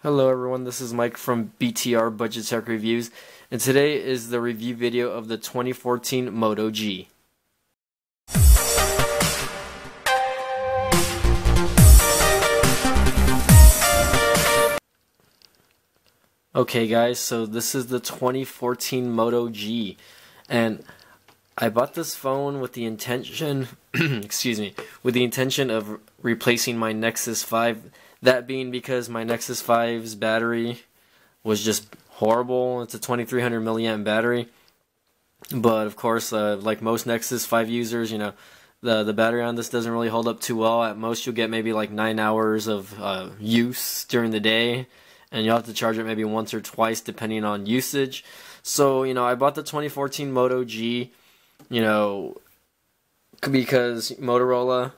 Hello everyone, this is Mike from BTR Budget Tech Reviews, and today is the review video of the 2014 Moto G. Okay guys, so this is the 2014 Moto G, and I bought this phone with the intention, with the intention of replacing my Nexus 5. That being because my Nexus 5's battery was just horrible. It's a 2300 milliamp battery, but of course, like most Nexus 5 users, the battery on this doesn't really hold up too well. At most, you'll get maybe like 9 hours of use during the day, and you'll have to charge it maybe once or twice depending on usage. So, I bought the 2014 Moto G, because Motorola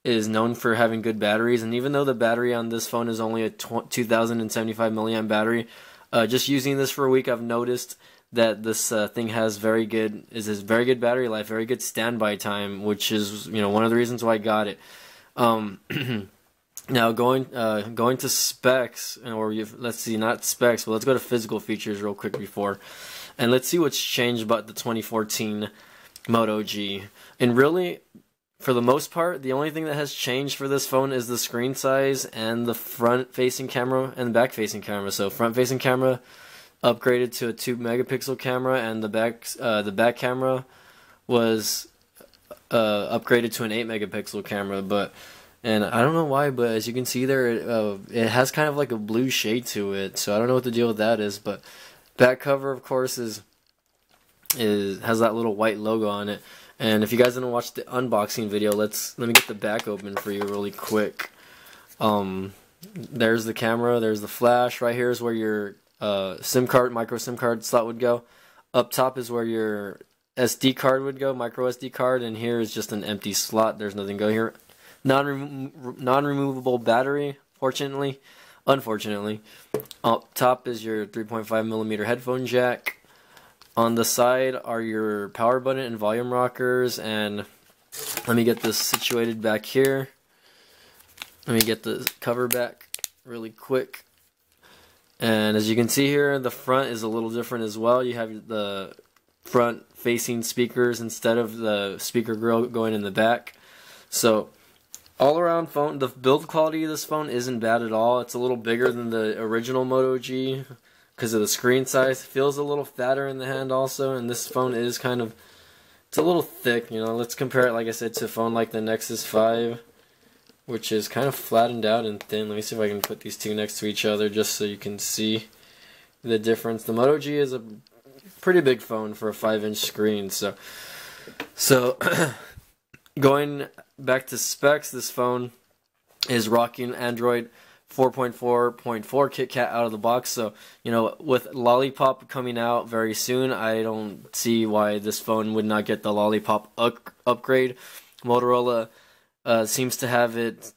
is known for having good batteries, and even though the battery on this phone is only a 2075 milliamp battery, just using this for a week, I've noticed that this thing has very good battery life, very good standby time, which is one of the reasons why I got it. Now going to specs, or let's see, not specs, but let's go to physical features real quick before, and let's see what's changed about the 2014 Moto G. And really, for the most part, the only thing that has changed for this phone is the screen size and the front-facing camera and the back-facing camera. So front-facing camera upgraded to a 2-megapixel camera, and the back camera was upgraded to an 8-megapixel camera. And I don't know why, but as you can see there, it has kind of like a blue shade to it. So I don't know what the deal with that is. But back cover, of course, has that little white logo on it. And if you guys didn't watch the unboxing video, let me get the back open for you really quick. There's the camera, there's the flash. Right here is where your micro SIM card slot would go. Up top is where your SD card would go, micro SD card, and here is just an empty slot. There's nothing go here. Non-removable battery, unfortunately. Up top is your 3.5mm headphone jack. On the side are your power button and volume rockers, and let me get this situated back here. Let me get the cover back really quick. And as you can see here, the front is a little different as well. You have the front-facing speakers instead of the speaker grill going in the back. So, all-around phone, the build quality of this phone isn't bad at all. It's a little bigger than the original Moto G because of the screen size. It feels a little fatter in the hand also, and this phone is it's a little thick. Let's compare it, like I said, to a phone like the Nexus 5, which is kind of flattened out and thin. Let me see if I can put these two next to each other just so you can see the difference. The Moto G is a pretty big phone for a 5-inch screen. So going back to specs, this phone is rocking Android 4.4.4 KitKat out of the box. So, with Lollipop coming out very soon, I don't see why this phone would not get the Lollipop upgrade. Motorola seems to have it,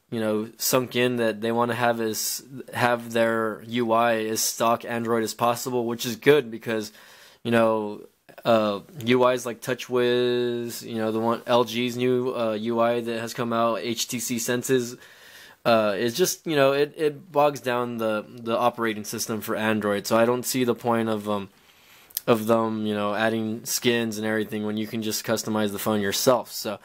sunk in that they want to have their UI as stock Android as possible, which is good because, UIs like TouchWiz, the one LG's new UI that has come out, HTC Senses, is just it bogs down the operating system for Android. So I don't see the point of them adding skins and everything when you can just customize the phone yourself. So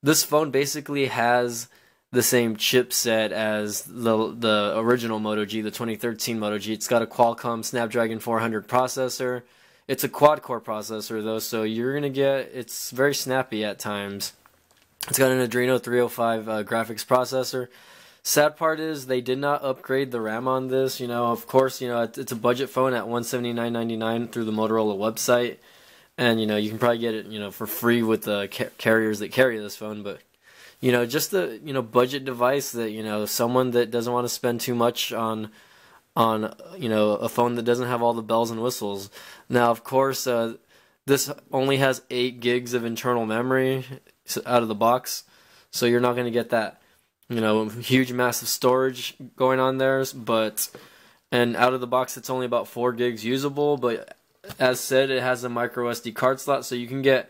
this phone basically has the same chipset as the original Moto G, the 2013 Moto G. It's got a Qualcomm Snapdragon 400 processor. It's a quad-core processor though, so it's very snappy at times. It's got an Adreno 305 graphics processor. Sad part is they did not upgrade the RAM on this. Of course, it's a budget phone at $179.99 through the Motorola website, and you can probably get it for free with the carriers that carry this phone. But just a budget device that someone that doesn't want to spend too much on a phone that doesn't have all the bells and whistles. Now, of course, this only has 8 gigs of internal memory out of the box, so you're not going to get that huge massive storage going on there. And out of the box, it's only about 4 gigs usable. But as said, it has a micro SD card slot, so you can get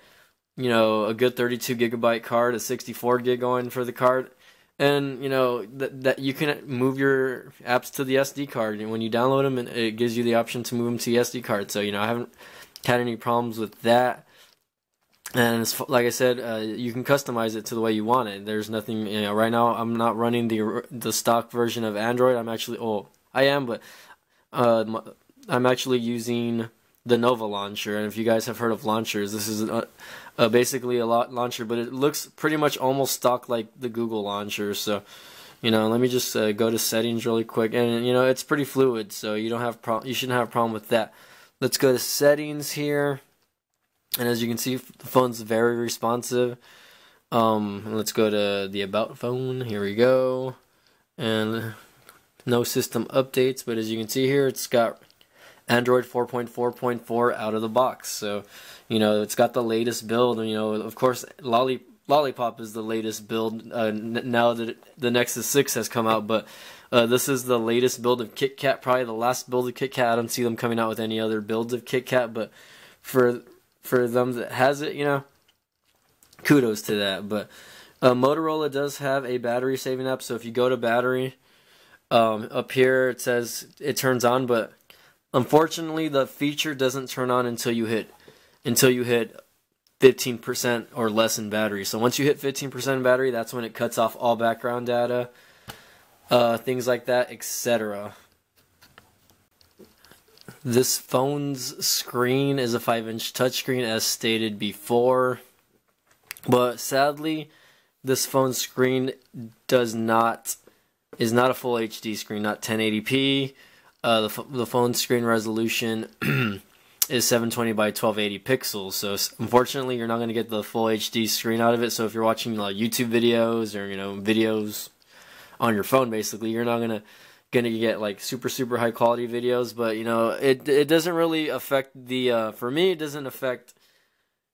a good 32 gigabyte card, a 64 gig going for the card, and you know that you can move your apps to the SD card, and when you download them, it gives you the option to move them to the SD card. So you know I haven't had any problems with that. And it's, like I said, you can customize it to the way you want it. There's nothing, you know, right now I'm not running the stock version of Android. I'm actually, oh, I am, but I'm actually using the Nova launcher. And if you guys have heard of launchers, this is basically a launcher, but it looks pretty much almost stock like the Google launcher. So, you know, let me just go to settings really quick, and you know, it's pretty fluid, so you don't have you shouldn't have a problem with that. Let's go to settings here. And as you can see, the phone's very responsive. Let's go to the About phone. Here we go. And no system updates, but as you can see here, it's got Android 4.4.4 out of the box. So, you know, it's got the latest build. And, you know, of course, Lollipop is the latest build now that the Nexus 6 has come out. But this is the latest build of KitKat, probably the last build of KitKat. I don't see them coming out with any other builds of KitKat, but for them that has it, you know, kudos to that. But Motorola does have a battery saving app, so if you go to battery, up here it says it turns on, but unfortunately the feature doesn't turn on until you hit 15% or less in battery. So once you hit 15% in battery, that's when it cuts off all background data, things like that, etc. This phone's screen is a 5-inch touchscreen, as stated before, but sadly, this phone's screen is not a full HD screen, not 1080p. The phone's screen resolution is 720 by 1280 pixels, so unfortunately, you're not going to get the full HD screen out of it. So if you're watching YouTube videos or videos on your phone, basically, you're not gonna get like super high quality videos. But it doesn't really affect the for me it doesn't affect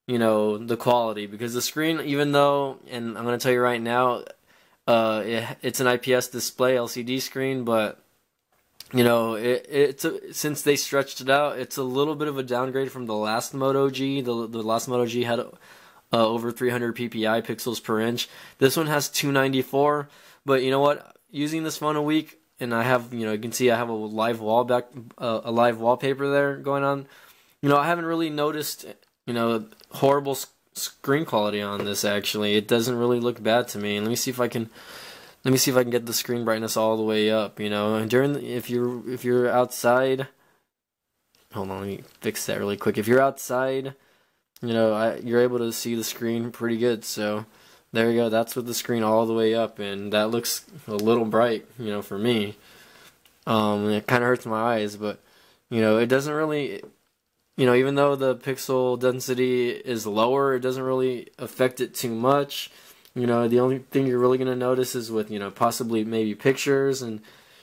the quality, because the screen, even though, and I'm gonna tell you right now, it's an IPS display LCD screen, but since they stretched it out, it's a little bit of a downgrade from the last Moto G. The last Moto G had over 300 ppi, pixels per inch. This one has 294, but you know what? Using this phone a week, and I have, you can see I have a live wallpaper there going on. I haven't really noticed, horrible screen quality on this. Actually, it doesn't really look bad to me. And let me see if I can get the screen brightness all the way up. If you're outside, hold on, let me fix that really quick. If you're outside, you're able to see the screen pretty good. So there you go. That's with the screen all the way up, and that looks a little bright, for me. It kind of hurts my eyes, but it doesn't really, even though the pixel density is lower, it doesn't really affect it too much. The only thing you're really gonna notice is with possibly maybe pictures and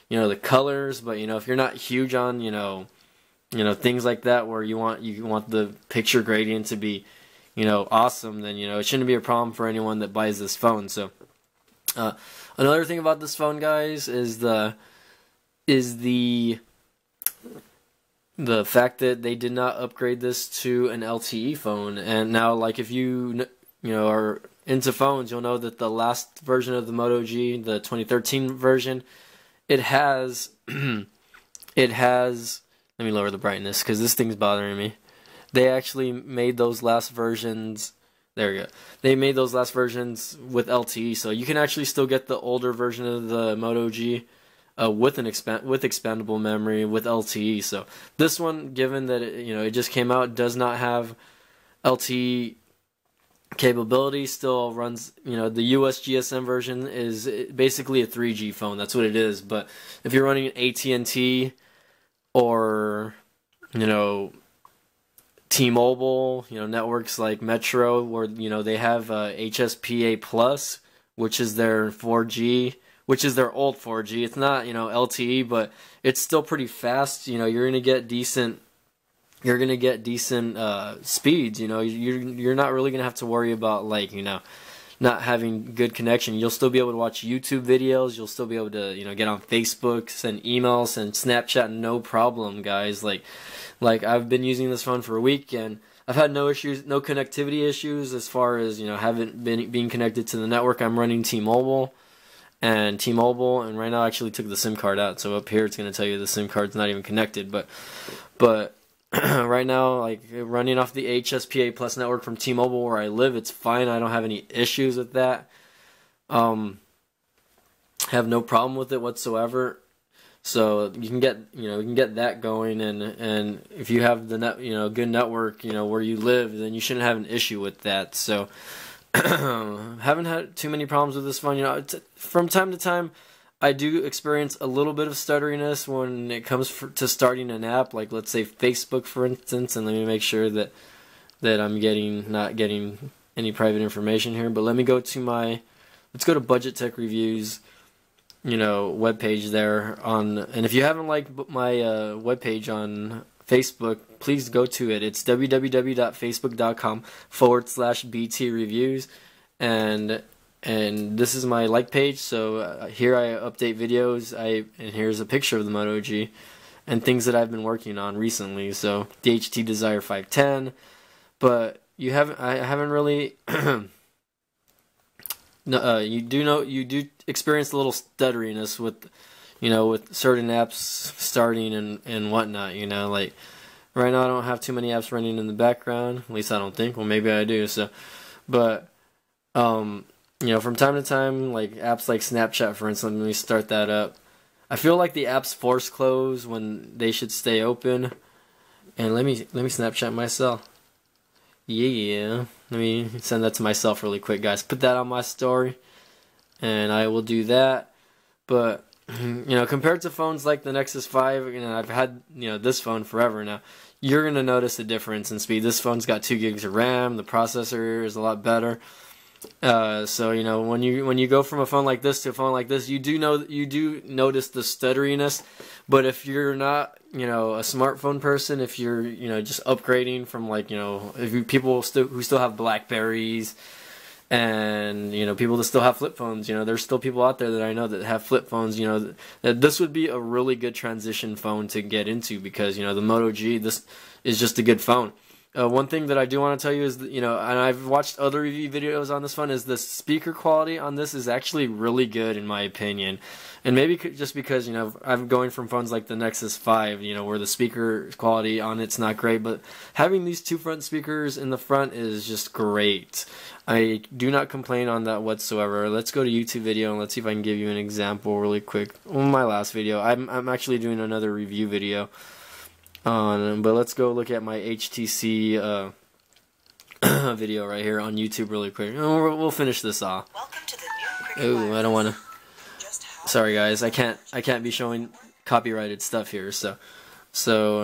the colors. But if you're not huge on things like that, where you want the picture gradient to be awesome, then it shouldn't be a problem for anyone that buys this phone. So another thing about this phone, guys, is the fact that they did not upgrade this to an LTE phone. And now, like, if you are into phones, you'll know that the last version of the Moto G, the 2013 version, it has let me lower the brightness because this thing's bothering me. They actually made those last versions, there we go, they made those last versions with LTE, so you can actually still get the older version of the Moto G with expandable memory with LTE. So this one, given that it just came out, does not have LTE capability, still runs, the US GSM version is basically a 3G phone. That's what it is. But if you're running AT&T or T-Mobile, networks like Metro, where they have HSPA Plus, which is their 4G, which is their old 4G. It's not LTE, but it's still pretty fast. You're gonna get decent. You're gonna get decent speeds. You're not really gonna have to worry about not having good connection. You'll still be able to watch YouTube videos. You'll still be able to get on Facebook, send emails, and Snapchat, no problem, guys. Like I've been using this phone for a week, and I've had no issues, no connectivity issues as far as being connected to the network. I'm running T-Mobile, and T-Mobile, and right now I actually took the SIM card out, so up here it's going to tell you the SIM card's not even connected, but right now, like, running off the HSPA Plus network from T-Mobile where I live, it's fine. I don't have any issues with that. Have no problem with it whatsoever. So you can get that going, and if you have the good network, where you live, then you shouldn't have an issue with that. So haven't had too many problems with this phone. From time to time, I do experience a little bit of stutteriness when it comes to starting an app, like let's say Facebook, for instance. And let me make sure that I'm not getting any private information here. But let me go to let's go to Budget Tech Reviews, webpage there and if you haven't liked my webpage on Facebook, please go to it. It's www.facebook.com/BT Reviews, and this is my like page. So here I update videos. And here's a picture of the Moto G and things that I've been working on recently. So the HT Desire 510, but I haven't really. No, you do experience a little stutteriness with certain apps starting and whatnot. Like right now I don't have too many apps running in the background. At least I don't think. Well, maybe I do. So, but from time to time, like apps like Snapchat, for instance, let me start that up. I feel like the apps force close when they should stay open. And let me Snapchat myself. Yeah, let me send that to myself really quick, guys. Put that on my story, and I will do that. But compared to phones like the Nexus 5, I've had this phone forever now. You're gonna notice a difference in speed. This phone's got 2 gigs of RAM. The processor is a lot better. So when you go from a phone like this to a phone like this, you do notice the stutteriness. But if you're not a smartphone person, if you're just upgrading from people who still have Blackberries, and people that still have flip phones, there's still people out there that I know that have flip phones, that this would be a really good transition phone to get into, because the Moto G, this is just a good phone. One thing that I do want to tell you is that, and I've watched other review videos on this phone, is the speaker quality on this is actually really good in my opinion. And maybe just because, I'm going from phones like the Nexus 5, where the speaker quality on it's not great, but having these 2 front speakers in the front is just great. I do not complain on that whatsoever. Let's go to YouTube video and let's see if I can give you an example really quick. My last video, I'm actually doing another review video. But let's go look at my HTC video right here on YouTube really quick. We'll finish this off. Oh, I don't want to. Sorry guys, I can't be showing copyrighted stuff here. So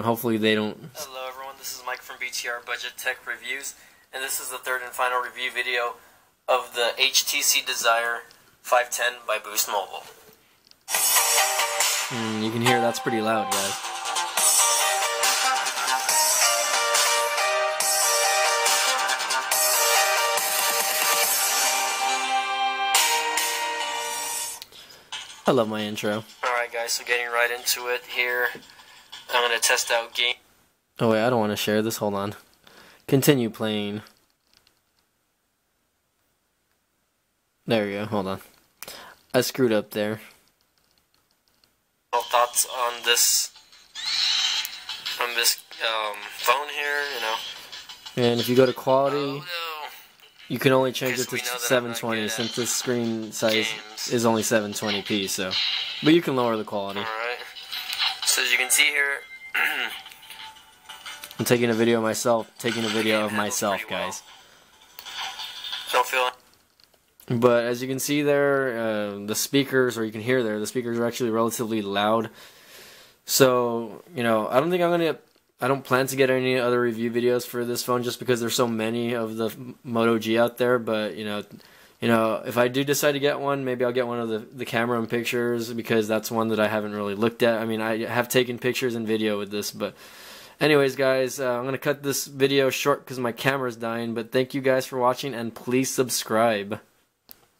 hopefully they don't. Hello everyone, this is Mike from BTR Budget Tech Reviews, and this is the 3rd and final review video of the HTC Desire 510 by Boost Mobile. You can hear that's pretty loud, guys. I love my intro. Alright guys, so getting right into it here. I'm going to test out game. Oh wait, I don't want to share this. Hold on. Continue playing. There we go. Hold on. I screwed up there. Thoughts on this phone here, And if you go to quality, you can only change it to 720 since the screen size is only 720p. So, but you can lower the quality. All right. So as you can see here, I'm taking a video of myself, guys. Don't feel it. But as you can see there, the speakers, or you can hear there, the speakers are actually relatively loud. So, I don't plan to get any other review videos for this phone just because there's so many of the Moto G out there. But, if I do decide to get one, maybe I'll get one of the camera and pictures, because that's one that I haven't really looked at. I mean, I have taken pictures and video with this, but anyways, guys, I'm going to cut this video short because my camera's dying. But thank you guys for watching, and please subscribe.